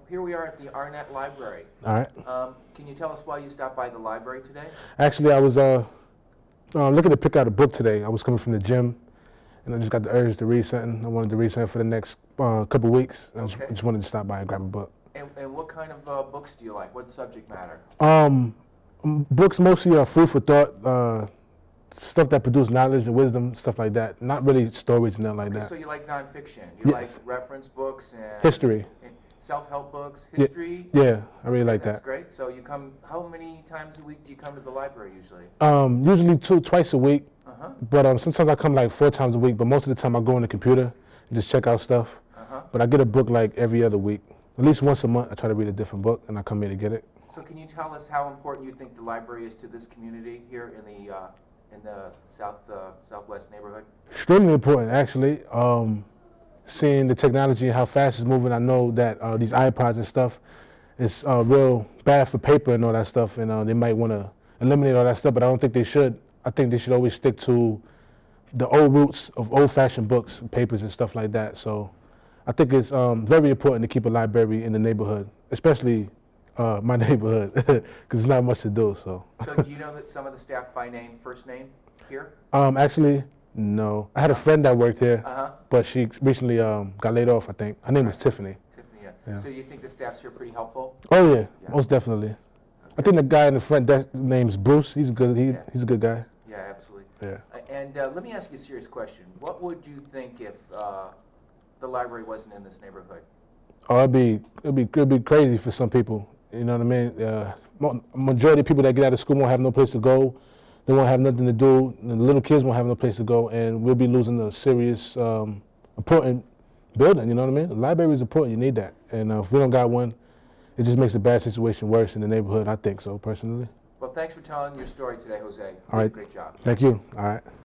Here we are at the Arnett Library. All right. Can you tell us why you stopped by the library today? Actually, I was looking to pick out a book today. I was coming from the gym, and I just got the urge to read something. I wanted to read something for the next couple weeks. I just wanted to stop by and grab a book. And what kind of books do you like? What subject matter? Books mostly are food for thought, stuff that produce knowledge and wisdom, stuff like that. Not really stories and nothing like that. So you like nonfiction? You like reference books and history. Self-help books, history? Yeah, I really like that. That's great. So you come, how many times a week do you come to the library usually? Usually twice a week, but sometimes I come like 4 times a week, but most of the time I go on the computer and just check out stuff. But I get a book like every other week. At least once a month I try to read a different book and I come here to get it. So can you tell us how important you think the library is to this community here in the southwest neighborhood? Extremely important, actually. Seeing the technology and how fast it's moving, I know that these iPods and stuff is real bad for paper and all that stuff, and they might want to eliminate all that stuff, but I don't think they should. I think they should always stick to the old roots of old-fashioned books, papers and stuff like that. So I think it's very important to keep a library in the neighborhood, especially my neighborhood, because there's not much to do. So do you know that some of the staff by name, first name here? Actually, no. I had a friend that worked here, but she recently got laid off, I think. Her name was Tiffany. Tiffany, yeah. So you think the staff's here pretty helpful? Oh, yeah, most definitely. Okay. I think the guy in the front desk name's Bruce. He's good. He's a good guy. Yeah, absolutely. Yeah. And let me ask you a serious question. What would you think if the library wasn't in this neighborhood? Oh, it'd be crazy for some people. You know what I mean? Majority of people that get out of school won't have no place to go. They won't have nothing to do. The little kids won't have no place to go, and we'll be losing a serious, important building. You know what I mean? The library is important. You need that, and if we don't got one, it just makes a bad situation worse in the neighborhood. I think so, personally. Well, thanks for telling your story today, Jose. All right. Great job. Thank you. All right.